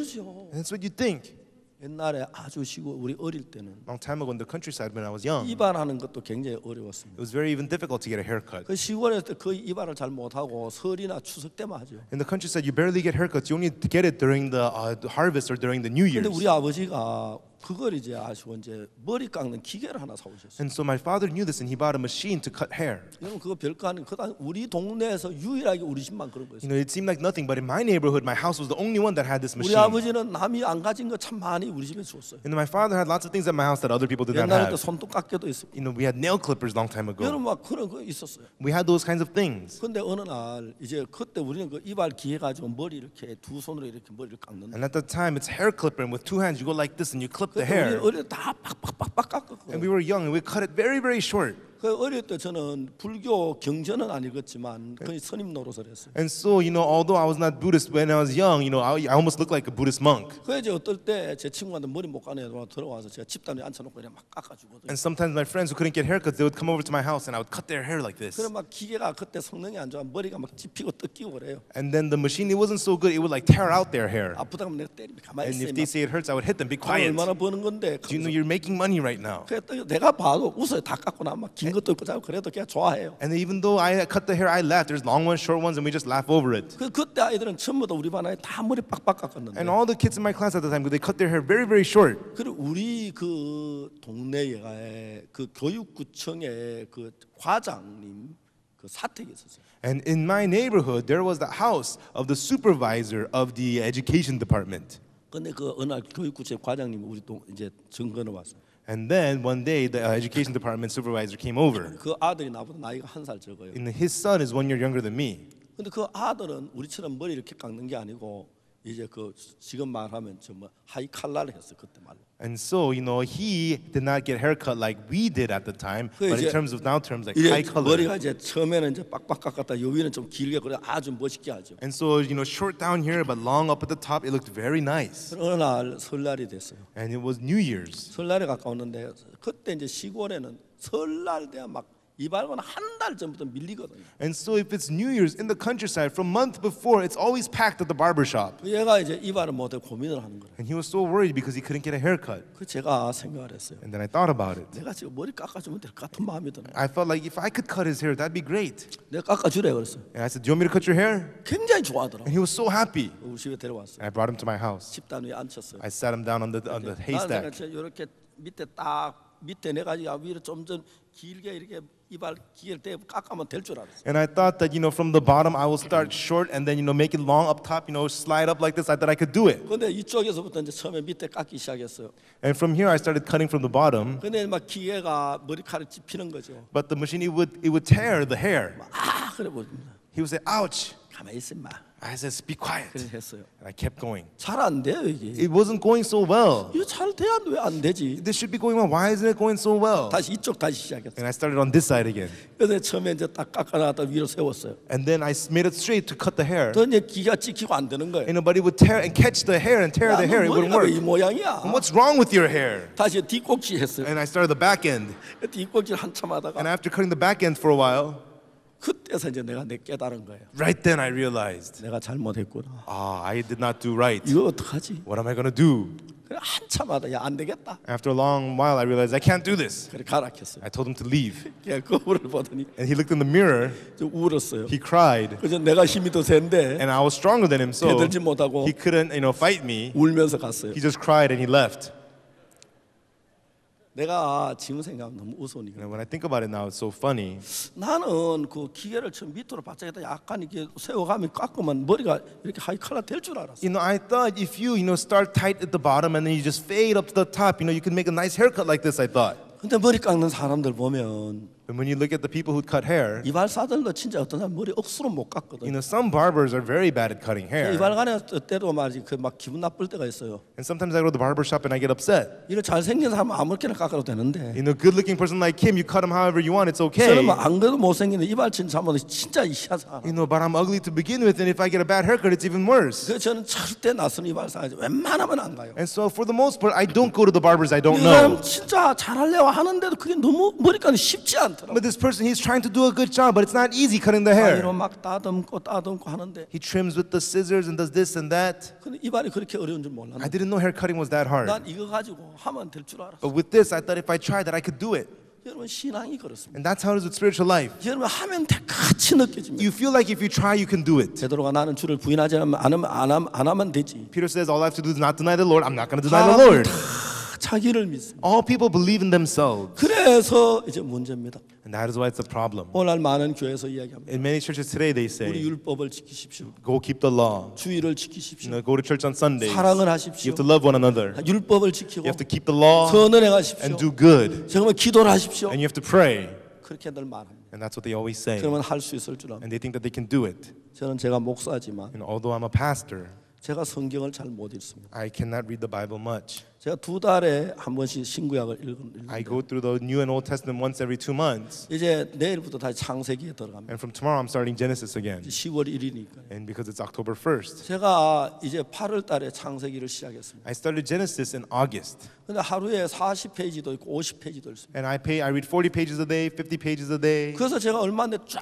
그러죠. And that's what you think. 옛날에 아주 시골 우리 어릴 때는 Long time ago in the countryside when I was young, 이발하는 것도 굉장히 어려웠습니다. it was very even difficult to get a haircut. 그 시골에서 거의 이발을 잘 못하고 설이나 추석 때만 하죠. In the countryside, you barely get haircuts. You only get it during the harvest or during the New 근데 Year's. 우리 아버지가 그걸 이제 아시고 이제 머리 깎는 기계를 하나 사오셨어요. And so my father knew this, and he bought a machine to cut hair. 여러분 그거 별거 아닌 그다 우리 동네에서 유일하게 우리 집만 그런 You 거였어요. know, it seemed like nothing, but in my neighborhood, my house was the only one that had this 우리 machine. 아버지는 남이 안 가진 거 참 많이 우리 집에 줬어요. And my father had lots of things at my house that other people did not 옛날에 또 have. 손톱 깎개도 있었고. You know, we had nail clippers long time ago. 여러분 막 그런 거 있었어요. We had those kinds of things. 근데 어느 날 이제 그때 우리는 그 이발 기계 가지고 머리 이렇게 두 손으로 이렇게 머리를 깎는데. And at that time, it's hair clipper, and with two hands, you go like this and you clip the 그때 우리 hair. 어릴 때 다 팍팍팍팍 깎았거든요. And we were young, and we cut it very, very short. 그 어릴 때 저는 불교 경전은 아니겠지만 거의 스님 노릇을 했어요. And so, you know, although I was not Buddhist when I was young, you know, I almost looked like a Buddhist monk. 그래 이제 어떨 때 제 친구한테 머리 못 가는 애들 들어와서 제가 집단에 앉혀놓고 그냥 막 깎아주거든요. And sometimes my friends who couldn't get haircuts, they would come over to my house and I would cut their hair like this. 그래 막 기계가 그때 성능이 안 좋아 머리가 막 찝히고 뜯기고 그래요. And then the machine, it wasn't so good, it would like tear out their hair. 아프다고 하면 내가 때리면 가만히 And 있어요. if they say it hurts, I would hit them, be 돈 quiet. 얼마나 버는 건데. Do you know you're making money right now? 그래 또 내가 봐도 웃어요. 다 깎고 나면 긴 것도 있고 자고 그래도 그냥 좋아해요. And even though I cut the hair, I laugh. There's long ones, short ones, and we just laugh over it. 그때 아이들은 전부 다 우리 반 아이 다 머리 빡빡 깎았는데. And all the kids in my class at the time, they cut their hair very, very short. 그리고 우리 그 동네에 그 교육구청의 그 과장님 그 사택이 있었어요. And in my neighborhood, there was the house of the supervisor of the education department. 근데 그 어느 날 교육구청 과장님이 우리 동 이제 정근을 왔어요. And then one day, the education department supervisor came over. 그 아들이 나보다 나이가 한 살 적어요. And his son is 1 year younger than me. 근데 그 아들은 우리처럼 머리 이렇게 깎는 게 아니고 이제 그 지금 말하면 좀 하이 칼라를 했어 그때 말로. And so, you know, he did not get haircut like we did at the time, but in terms of now terms, like high 이제 color. 머리가 이제 처음에는 이제 빡빡 깎았다. 요 위는 좀 길게 그래 아주 멋있게 하죠. And so, you know, short down here, but long up at the top, it looked very nice. 어느 날 설날이 됐어요. And it was New Year's. 설날에 가까웠는데 그때 이제 시골에는 설날 돼야 막 이발관 한 달 전부터 밀리거든요. And so if it's New Year's in the countryside, from month before, it's always packed at the barber shop. 얘가 이제 이발을 못해 고민을 하는 거예요. And he was so worried because he couldn't get a haircut. 그 제가 생각을 했어요. And then I thought about it. 내가 지금 머리 깎아주면 될 것 같은 마음이 드는 거예요. I felt like if I could cut his hair, that'd be great. 내가 깎아주래 그랬어요. And I said, do you want me to cut your hair? 굉장히 좋아하더라고. And he was so happy. 우리 집에 데려왔어요. And I brought him to my house. 집단 위에 앉혔어요. I sat him down on the haystack. 나는 이렇게 밑에 딱 밑에 내가 위로 좀 길게 이렇게 이발 기계를 대 깎으면 될 줄 알았어요. And I thought that, you know, from the bottom I will start short and then, you know, make it long up top, you know, slide up like this. I thought I could do it. 근데 이쪽에서부터 이제 처음에 밑에 깎기 시작했어요. And from here I started cutting from the bottom. 근데 막 기계가 머리카락 찝히는 거죠. But the machine, it would tear the hair. 아 그래 보입니다. He would say, ouch. 가만히 있어 마. I said, be quiet. 그래 했어요. And I kept going. 잘 안 돼요 이게. It wasn't going so well. 이거 잘 돼야 왜 안 되지? This should be going well. Why isn't it going so well? 다시 이쪽 다시 시작했어요. And I started on this side again. 그래서 처음에 이제 딱 깎아놨다 위로 세웠어요. And then I made it straight to cut the hair. 또 이제 기가 찍히고 안 되는 거예요. And nobody would tear and catch the hair and tear 야, the 너 hair. It wouldn't 머리가 왜 이 work. 모양이야? And what's wrong with your hair? 다시 뒷꼭지 했어요. And I started the back end. 뒷꼭지를 한참 하다가 And after cutting the back end for a while, 그때서 이제 내가 깨달은 거예요. right then I realized, 내가 잘못했구나. I did not do right. 이거 어떡하지? What am I going to do? 그래 한참 하다 야 안 되겠다. After a long while, I realized I can't do this. 그래 가락했어요. I told him to leave. 그냥 거울을 보더니 And he looked in the mirror. 좀 울었어요. He cried. 그래서 내가 힘이 더 센데 And I was stronger than him, so 대들지 못하고 he couldn't, you know, fight me. 울면서 갔어요. He just cried and he left. 내가 지금 생각하면 너무 우스우니까. And when I think about it now, it's so funny. 나는 그 기계를 처음 밑으로 바짝에다 약간 이렇게 세워가면 깎으면 머리가 이렇게 하이 칼라 될 줄 알았어. You know, I thought if you know, start tight at the bottom and then you just fade up to the top, you know, you could make a nice haircut like this, I thought. 근데 머리 깎는 사람들 보면 And when you look at the people who cut hair, 이발사들도 진짜 어떤 사람 머리 억수로 못 you 깎거든. know, some barbers are very bad at cutting hair. 이발관에 때도 말이지 그 막 기분 나쁠 때가 있어요. And sometimes I go to the barber shop and I get upset. 이런 잘생긴 사람 아무렇게나 깎아도 되는데 You know, good-looking person like him, you cut him however you want, it's okay. 저는 안 그래도 못생긴데 이발친 잘못해 진짜 희한한 사람. You know, but I'm ugly to begin with, and if I get a bad haircut, it's even worse. 그래서 저는 절대 낯선 이발사 웬만하면 안 가요. And so, for the most part, I don't go to the barbers I 이 don't 사람 know. 진짜 잘하려고 하는데도 그게 너무 머리카락이 쉽지 않아. 않더라고요. But this person, he's trying to do a good job, but it's not easy cutting the hair. 가위로 막 따듬고 하는데 He trims with the scissors and does this and that. 근데 입안이 그렇게 어려운 줄 I 몰랐는데 didn't know hair cutting was that hard. 난 이거 가지고 하면 될 줄 알았어. But with this, I thought if I tried that, I could do it. 여러분 신앙이 그렇습니다. And that's how it is with spiritual life. 여러분 하면 같이 느껴집니다. You feel like if you try, you can do it. 베드로가 나는 주를 부인하지 안 하면 되지. Peter says, all I have to do is not deny the Lord. I'm not going to deny the Lord. 다 자기를 믿습니다. All people believe in themselves. 그래서 이제 문제입니다. And that is why it's a problem. 오늘 많은 교회에서 이야기합니다. In many churches today, they 우리 say, 율법을 지키십시오. go keep the law. 주의를 지키십시오. Go to church on Sundays. 사랑을 You 하십시오. have to love one another. 율법을 지키고 You have to keep the law 선을 행하십시오. and do good. 정말 기도를 하십시오. And you have to pray. 그렇게들 말합니다. And that's what they always say. 그러면 할 수 있을 줄 압니다. And they think that they can do it. 저는 제가 목사지만 And although I'm a pastor, 제가 성경을 잘 못 읽습니다. I cannot read the Bible much. 제가 2달에 한 번씩 신구약을 읽는데 I go through the New and Old Testament once every 2 months. 이제 내일부터 다시 창세기에 들어갑니다. And from tomorrow, I'm starting Genesis again. 10월 1일이니까요. And because it's October 1st, 제가 이제 8월 달에 창세기를 시작했습니다. I started Genesis in August. 근데 하루에 40페이지도 있고 50페이지도 있습니다. And I read 40 pages a day, 50 pages a day. 그래서 제가 얼마인데 쫙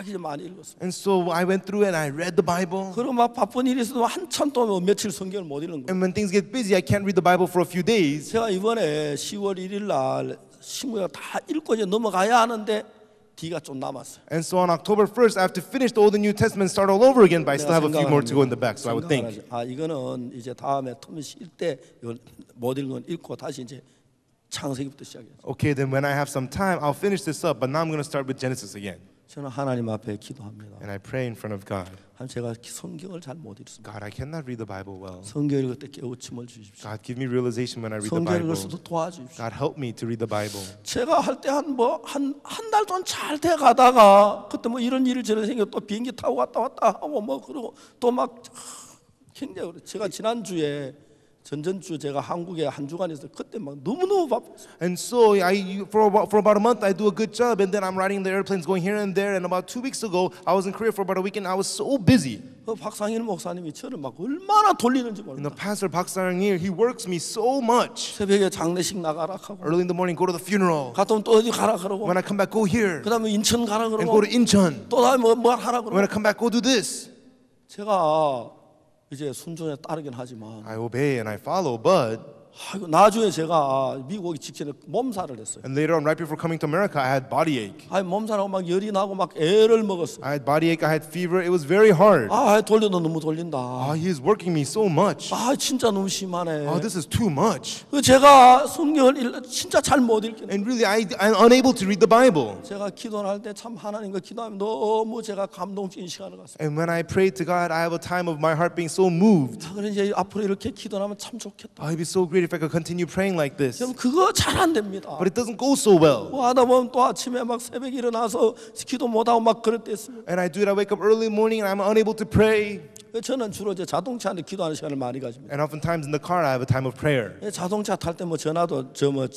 이제 많이 읽었습니다. And so I went through it and I read the Bible. 그리고 막 바쁜 일이 있어도 한참 동안 며칠 성경을 못 읽는 거예요. And when things get busy, I can't read the Bible for a few days. 제가 이번에 10월 1일 날 신구약 다 읽고 이제 넘어가야 하는데 뒤가 좀 남았어요. And so on October 1st, I have to finish the Old and New Testament, start all over again, but I still have a few more to go in the back. So I would think, 이거는 이제 다음에 틈이 쉴 때 못 읽은 건 읽고 다시 이제 창세기부터 시작해요. okay, then when I have some time, I'll finish this up, but now I'm going to start with Genesis again. 저는 하나님 앞에 기도합니다. And I pray in front of God. 제가 성경을 잘 못 읽습니다. God, I cannot read the Bible well. 성경 읽을 때 깨우침을 주십시오. God, give me realization when I read the 성경 Bible. 읽을 수도 도와주십시오. God, help me to read the Bible. 제가 할 때 한 달 동안 잘 돼 가다가 그때 뭐 이런 일이 저런 생겨 또 비행기 타고 왔다 하고 뭐 그러고 또 막 굉장히 그래. 제가 지난주에 전전주 제가 한국에 한 주간 있어요. 그때 막 너무너무 바빴어요. And so for about a month I do a good job, and then I'm riding the airplanes going here and there. And about 2 weeks ago I was in Korea for about a week, and I was so busy. 박상일 목사님이 저를 막 얼마나 돌리는지 And 몰라. the pastor Park Sang-il, he works me so much. 새벽에 장례식 나가라 하고 Early in the morning, go to the funeral. 갔다 오면 또 어디 가라 그러고 When I come back, go here 그다음에 인천 가라 and 그러고 go to Incheon. 또 다음에 뭐 하라 그러고 When I come back, go do this. 제가 이제 순종에 따르긴 하지만 I obey and I follow, but 아이고, 나중에 제가 미국 오기 직전에 몸살을 했어요. and later on, right before coming to America, I had body ache. 몸살하고 막 열이 나고 막 애를 먹었어요. I had body ache. I had fever. It was very hard. 돌려도 너무 돌린다. He is working me so much. 진짜 너무 심하네. This is too much. 제가 성경을 진짜 잘 못 읽겠네. And really, I'm unable to read the Bible. 제가 기도를 할 때 참 하나님과 기도하면 너무 제가 감동적인 시간을 갖습니다. And when I pray to God, I have a time of my heart being so moved. 그래 이제 앞으로 이렇게 기도하면 참 좋겠다. It'd be so great if I could continue praying like this. 그럼 그거 잘 안 됩니다. But it doesn't go so well. 뭐 하다 보면 또 아침에 막 새벽에 일어나서 기도 못 하고 막 그럴 때 있습니다. And I do it. I wake up early in the morning and I'm unable to pray. 저는 주로 이제 자동차 안에 기도하는 시간을 많이 가집니다. And oftentimes in the car, I have a time of prayer. 자동차 탈 때 뭐 전화도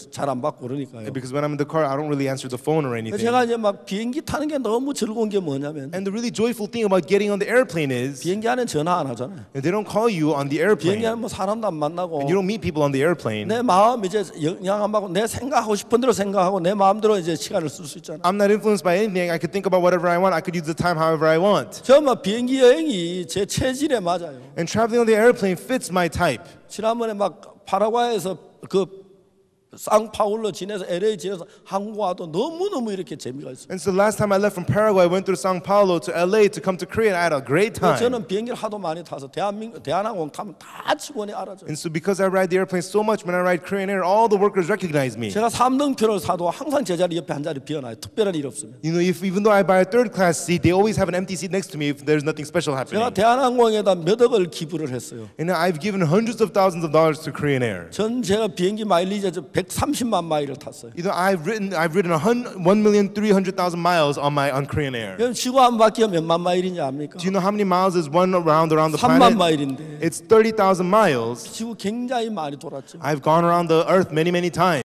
잘 안 받고 그러니까요. Because when I'm in the car, I don't really answer the phone or anything. 제가 이제 막 비행기 타는 게 너무 즐거운 게 뭐냐면 And the really joyful thing about getting on the airplane is 비행기 안에 전화 안 하잖아요. they don't call you on the 비행기 airplane. 안에 뭐 사람도 안 만나고 And you don't meet people on the airplane. 내 마음 이제 영향 안 받고 내 생각하고 싶은 대로 생각하고 내 마음대로 이제 시간을 쓸 수 있잖아요. I'm not influenced by anything. I could think about whatever I want. I could use the time however I want. 정말 비행기 여행이 제 체질에 맞아요. And traveling on the airplane fits my type. 지난번에 막 파라과이에서 그 상파울로 지내서 LA 지내서 한국 와도 너무너무 이렇게 재미가 있어요. And so last time I left from Paraguay, I went through Sao Paulo to LA to come to Korea, and I had a great time. 저는 비행기를 하도 많이 타서 대한항공 타면 다 직원이 알아줘요. And so because I ride the airplane so much, when I ride Korean Air, all the workers recognize me. 제가 3등표를 사도 항상 제 자리 옆에 한 자리 비어놔요. 특별한 일 없으면. You know, even though I buy a third class seat, they always have an empty seat next to me if there's nothing special happening. 제가 대한항공에다 몇 억을 기부를 했어요. And I've given hundreds of thousands of dollars to Korean Air. 제가 비행기 마일리지 130만 마일을 탔어요. You know, I've ridden 1,300,000 miles on Korean Air. 그럼 지구 한 바퀴가 몇만 마일인지 압니까? Do you know how many miles is one around the 3만 planet? 마일인데 It's 30,000 miles. 지구 굉장히 많이 돌았죠. I've gone around the earth many, many times.